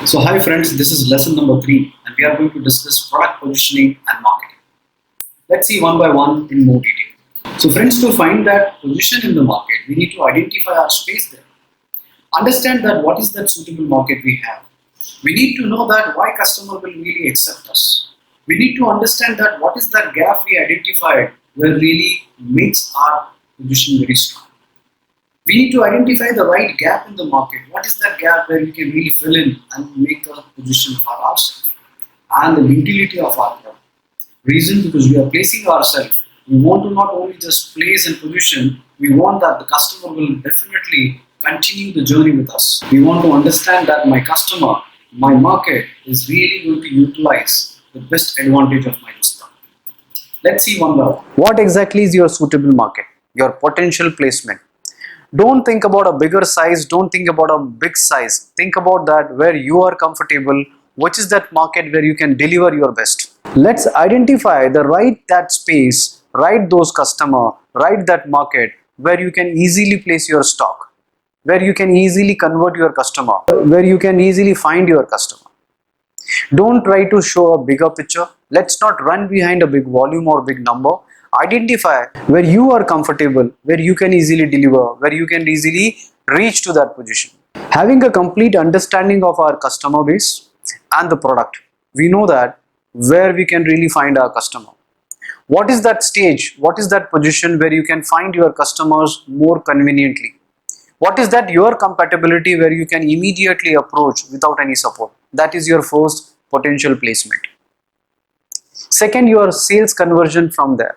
So hi friends, this is lesson number 3 and we are going to discuss product positioning and marketing. Let's see one by one in more detail. So friends, to find that position in the market, we need to identify our space there. Understand that what is that suitable market we have. We need to know that why customer will really accept us. We need to understand that what is that gap we identified where really makes our position very strong. We need to identify the right gap in the market. What is that gap where we can really fill in and make a position for ourselves and the utility of our product. Reason because we are placing ourselves. We want to not only just place and position, we want that the customer will definitely continue the journey with us. We want to understand that my customer, my market is really going to utilize the best advantage of my discount. Let's see one by one. What exactly is your suitable market? Your potential placement. Don't think about a bigger size, don't think about a big size. Think about that where you are comfortable, which is that market where you can deliver your best. Let's identify the right that space, right those customer, right that market where you can easily place your stock, where you can easily convert your customer, where you can easily find your customer. Don't try to show a bigger picture. Let's not run behind a big volume or big number. Identify where you are comfortable, where you can easily deliver, where you can easily reach to that position. Having a complete understanding of our customer base and the product, we know that where we can really find our customer. What is that stage? What is that position where you can find your customers more conveniently? What is that your compatibility where you can immediately approach without any support? That is your first potential placement. Second, your sales conversion from there.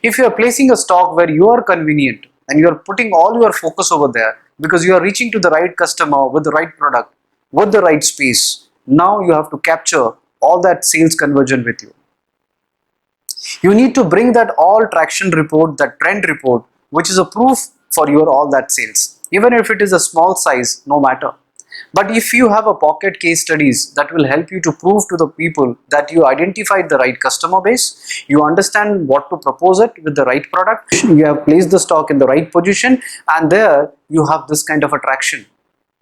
If you are placing a stock where you are convenient and you are putting all your focus over there because you are reaching to the right customer with the right product, with the right space, now you have to capture all that sales conversion with you. You need to bring that all traction report, that trend report, which is a proof for your all that sales. Even if it is a small size, no matter. But if you have a pocket case studies that will help you to prove to the people that you identified the right customer base, you understand what to propose it with the right product, you have placed the stock in the right position, and there you have this kind of attraction,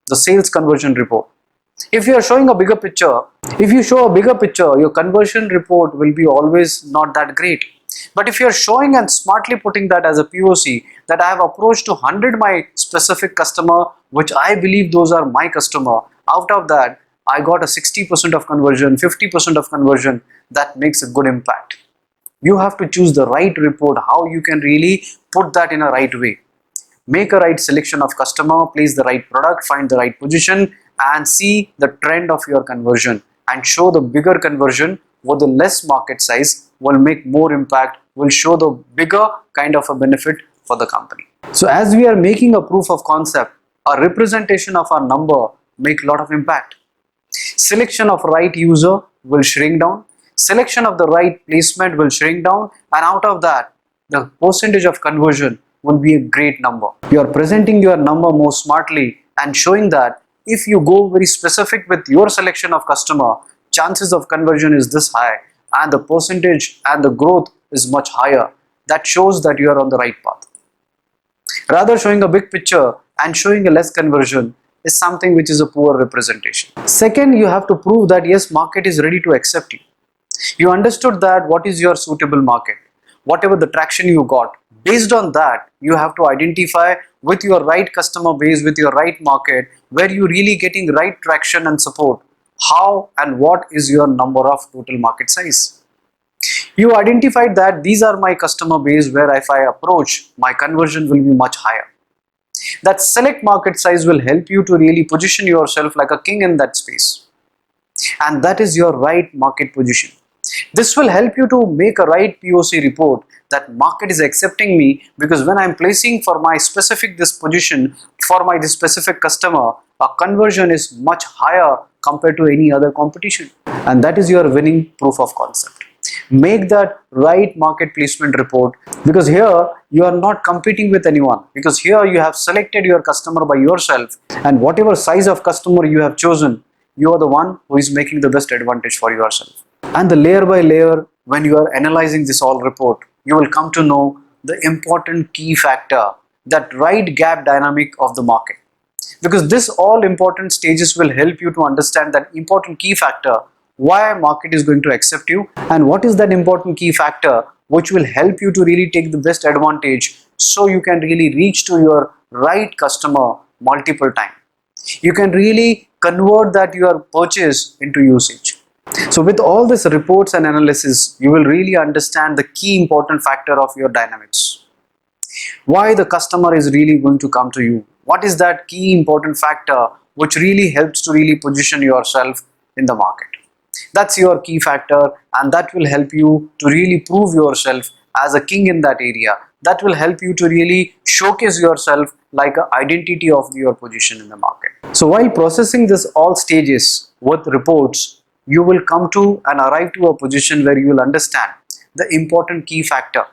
the sales conversion report. If you are showing a bigger picture, if you show a bigger picture, your conversion report will be always not that great. But if you are showing and smartly putting that as a POC, that I have approached to 100 my specific customer, which I believe those are my customer, out of that, I got a 60% of conversion, 50% of conversion, that makes a good impact. You have to choose the right report, how you can really put that in a right way. Make a right selection of customer, place the right product, find the right position, and see the trend of your conversion and show the bigger conversion with the less market size will make more impact, will show the bigger kind of a benefit for the company. So as we are making a proof of concept, a representation of our number make a lot of impact. Selection of right user will shrink down, selection of the right placement will shrink down, and out of that the percentage of conversion will be a great number. You are presenting your number more smartly and showing that if you go very specific with your selection of customer, chances of conversion is this high and the percentage and the growth is much higher. That shows that you are on the right path. Rather, showing a big picture and showing a less conversion is something which is a poor representation. Second, you have to prove that yes, market is ready to accept you. You understood that what is your suitable market, whatever the traction you got. Based on that, you have to identify with your right customer base, with your right market, where you really getting right traction and support. How and what is your number of total market size? You identified that these are my customer base where if I approach, my conversion will be much higher. That select market size will help you to really position yourself like a king in that space. And that is your right market position. This will help you to make a right POC report that market is accepting me because when I'm placing for my specific this position for my this specific customer, a conversion is much higher compared to any other competition. And that is your winning proof of concept. Make that right market placement report because here you are not competing with anyone, because here you have selected your customer by yourself, and whatever size of customer you have chosen, you are the one who is making the best advantage for yourself. And the layer by layer, when you are analyzing this all report, you will come to know the important key factor, that right gap dynamic of the market. because this all important stages will help you to understand that important key factor why market is going to accept you, and what is that important key factor which will help you to really take the best advantage so you can really reach to your right customer multiple times. You can really convert that your purchase into usage. So with all this reports and analysis, you will really understand the key important factor of your dynamics. Why the customer is really going to come to you. What is that key important factor which really helps to really position yourself in the market. That's your key factor, and that will help you to really prove yourself as a king in that area. That will help you to really showcase yourself like an identity of your position in the market. So while processing this all stages with reports, you will come to and arrive to a position where you will understand the important key factor.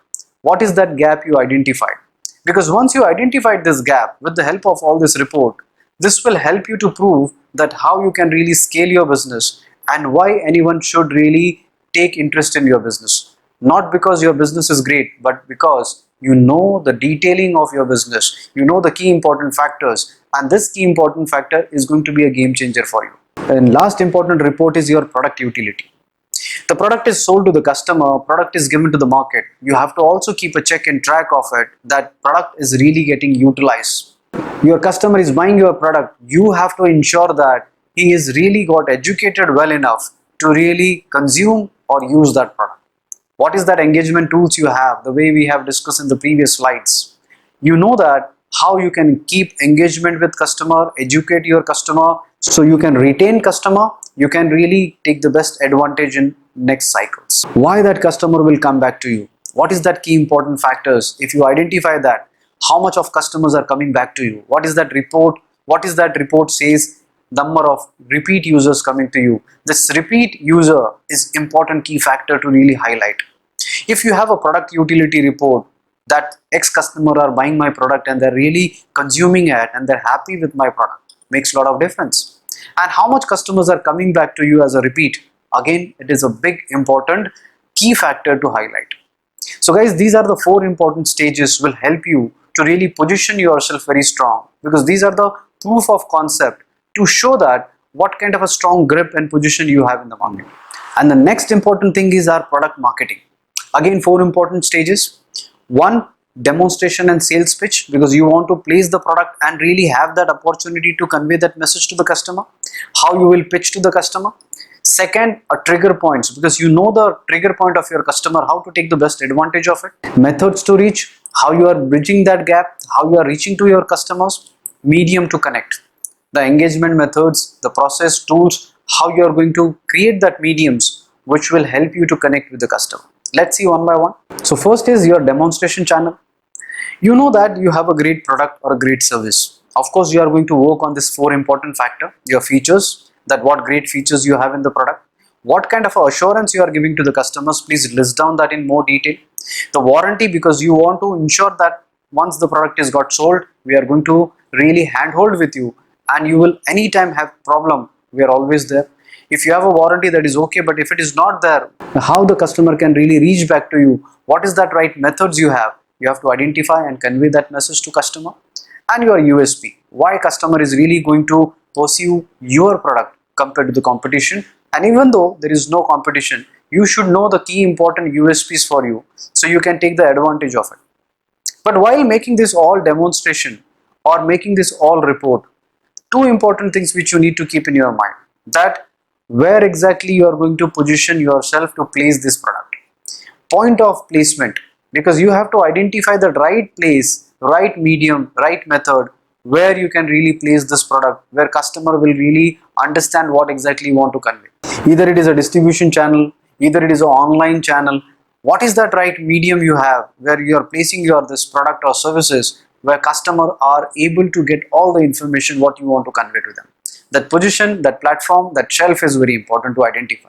What is that gap you identified? Because once you identified this gap with the help of all this report, this will help you to prove that how you can really scale your business and why anyone should really take interest in your business. Not because your business is great, but because you know the detailing of your business, you know the key important factors, and this key important factor is going to be a game changer for you. And last important report is your product utility. The product is sold to the customer, product is given to the market. You have to also keep a check and track of it, that product is really getting utilized. Your customer is buying your product, you have to ensure that he is really got educated well enough to really consume or use that product. What is that engagement tools you have, the way we have discussed in the previous slides. You know that how you can keep engagement with customer, educate your customer, so you can retain customer, you can really take the best advantage in next cycles. Why that customer will come back to you? What is that key important factors? If you identify that, how much of customers are coming back to you? What is that report? What is that report says? Number of repeat users coming to you. This repeat user is important key factor to really highlight. If you have a product utility report that X customer are buying my product and they're really consuming it and they're happy with my product, makes a lot of difference. And how much customers are coming back to you as a repeat, again it is a big important key factor to highlight. So guys, these are the 4 important stages will help you to really position yourself very strong, because these are the proof of concept to show that what kind of a strong grip and position you have in the market. And the next important thing is our product marketing. Again, 4 important stages. 1, demonstration and sales pitch, because you want to place the product and really have that opportunity to convey that message to the customer. How you will pitch to the customer. Second, a trigger points, because you know the trigger point of your customer, how to take the best advantage of it. Methods to reach, how you are bridging that gap, how you are reaching to your customers. Medium to connect, the engagement methods, the process, tools, how you are going to create that mediums which will help you to connect with the customer. Let's see one by one. So first is your demonstration channel. You know that you have a great product or a great service. Of course, you are going to work on this 4 important factor, your features, that what great features you have in the product. What kind of assurance you are giving to the customers, please list down that in more detail. The warranty, because you want to ensure that once the product is got sold, we are going to really handhold with you, and you will anytime have problem, we are always there. If you have a warranty, that is okay, but if it is not there, how the customer can really reach back to you, what is that right methods you have to identify and convey that message to customer. And your USP, why customer is really going to pursue your product compared to the competition. And even though there is no competition, you should know the key important USPs for you, so you can take the advantage of it. But while making this all demonstration or making this all report, 2 important things which you need to keep in your mind, that where exactly you are going to position yourself to place this product. Point of placement, because you have to identify the right place, right medium, right method where you can really place this product, where customer will really understand what exactly you want to convey. Either it is a distribution channel, either it is an online channel. What is that right medium you have where you are placing your this product or services, where customer are able to get all the information what you want to convey to them. That position, that platform, that shelf is very important to identify.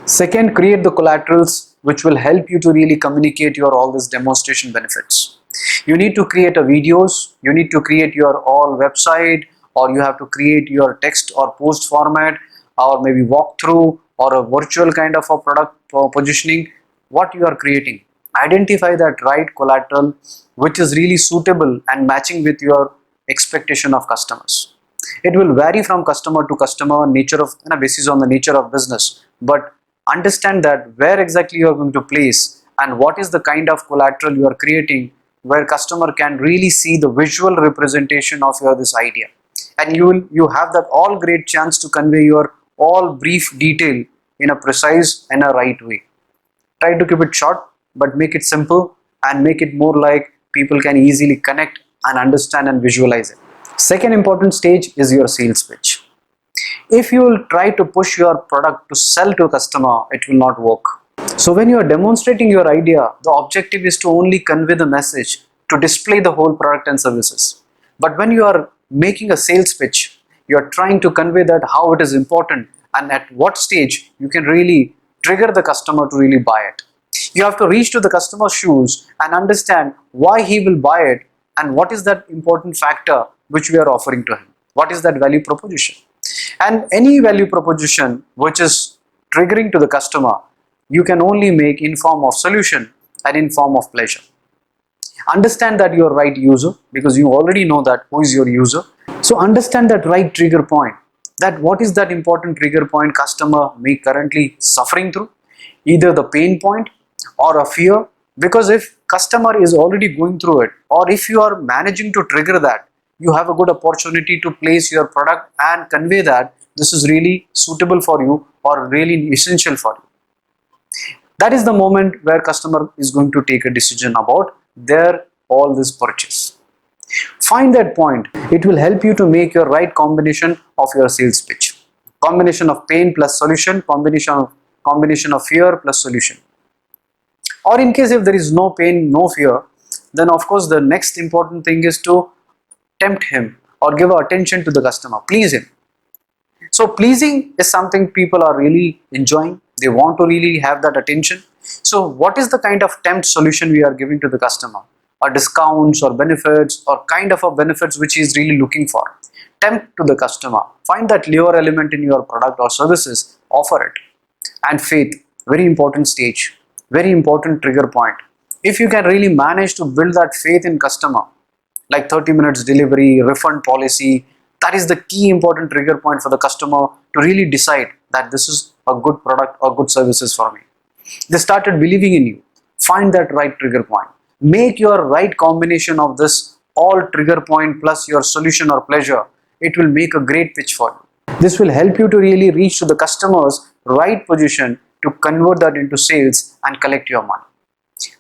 Second, create the collaterals which will help you to really communicate your all this demonstration benefits. You need to create a videos, you need to create your all website, or you have to create your text or post format, or maybe walkthrough or a virtual kind of a product positioning. What you are creating, identify that right collateral which is really suitable and matching with your expectation of customers. It will vary from customer to customer, nature of basis on the nature of business. But understand that where exactly you are going to place and what is the kind of collateral you are creating, where customer can really see the visual representation of your this idea, and you have that all great chance to convey your all brief detail in a precise and a right way. Try to keep it short, but make it simple and make it more like people can easily connect and understand and visualize it. Second important stage is your sales pitch. If you will try to push your product to sell to a customer, it will not work. So when you are demonstrating your idea, the objective is to only convey the message, to display the whole product and services. But when you are making a sales pitch, you are trying to convey that how it is important and at what stage you can really trigger the customer to really buy it. You have to reach to the customer's shoes and understand why he will buy it and what is that important factor which we are offering to him. What is that value proposition? And any value proposition which is triggering to the customer, you can only make in form of solution and in form of pleasure. Understand that you are right user, because you already know that who is your user. So understand that right trigger point, that what is that important trigger point customer may currently suffering through, either the pain point or a fear. Because if customer is already going through it, or if you are managing to trigger that, you have a good opportunity to place your product and convey that this is really suitable for you or really essential for you. That is the moment where customer is going to take a decision about their all this purchase. Find that point. It will help you to make your right combination of your sales pitch. Combination of pain plus solution, combination of fear plus solution. Or in case if there is no pain, no fear, then of course the next important thing is to tempt him or give attention to the customer, please him. So pleasing is something people are really enjoying. They want to really have that attention. So what is the kind of tempt solution we are giving to the customer? Or discounts or benefits or kind of a benefits which he is really looking for. Tempt to the customer. Find that lure element in your product or services, offer it. And faith, very important stage, very important trigger point. If you can really manage to build that faith in customer, like 30 minutes delivery, refund policy, that is the key important trigger point for the customer to really decide that this is a good product or good services for me. They started believing in you. Find that right trigger point. Make your right combination of this all trigger point plus your solution or pleasure. It will make a great pitch for you. This will help you to really reach to the customer's right position to convert that into sales and collect your money.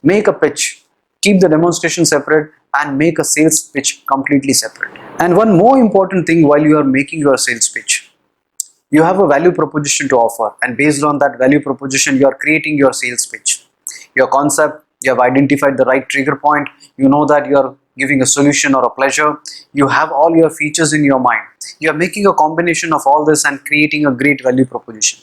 Make a pitch. Keep the demonstration separate and make a sales pitch completely separate. And one more important thing while you are making your sales pitch, you have a value proposition to offer, and based on that value proposition you are creating your sales pitch. Your concept, you have identified the right trigger point, you know that you are giving a solution or a pleasure, you have all your features in your mind, you are making a combination of all this and creating a great value proposition.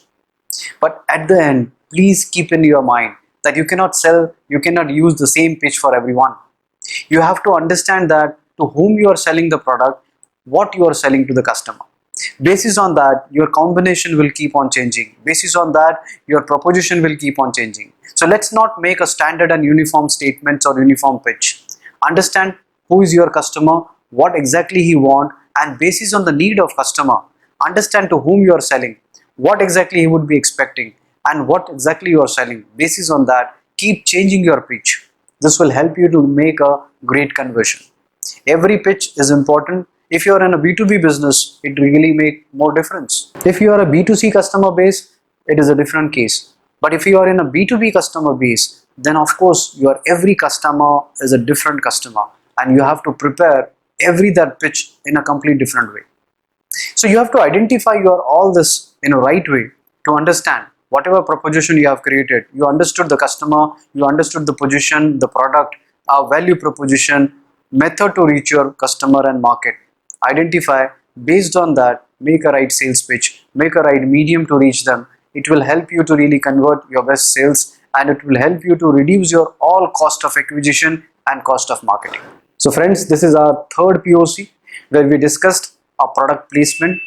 But at the end, please keep in your mind that you cannot use the same pitch for everyone. You have to understand that to whom you are selling the product, what you are selling to the customer. Basis on that, your combination will keep on changing. Basis on that, your proposition will keep on changing. So let's not make a standard and uniform statements or uniform pitch. Understand who is your customer, what exactly he wants, and basis on the need of customer, understand to whom you are selling, what exactly he would be expecting, and what exactly you are selling. Basis on that, keep changing your pitch. This will help you to make a great conversion. Every pitch is important. If you are in a B2B business, it really makes more difference. If you are a B2C customer base, it is a different case. But if you are in a B2B customer base, then of course every customer is a different customer, and you have to prepare that pitch in a complete different way. So you have to identify all this in a right way to understand whatever proposition you have created. You understood the customer, you understood the position, the product, value proposition, method to reach your customer and market. Identify, based on that, make a right sales pitch, make a right medium to reach them. It will help you to really convert your best sales, and it will help you to reduce your all cost of acquisition and cost of marketing. So friends, this is our third POC where we discussed a product placement,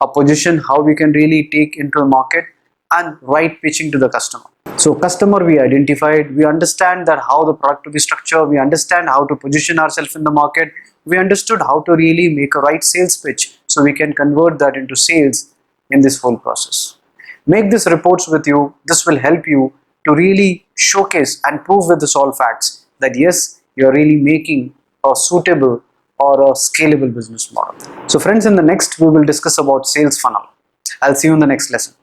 a position, how we can really take into a market, and right pitching to the customer. So customer we identified, we understand that how the product to be structured, we understand how to position ourselves in the market, we understood how to really make a right sales pitch so we can convert that into sales in this whole process. Make these reports with you. This will help you to really showcase and prove with the all facts that yes, you're really making a suitable or a scalable business model. So friends, in the next we will discuss about sales funnel. I'll see you in the next lesson.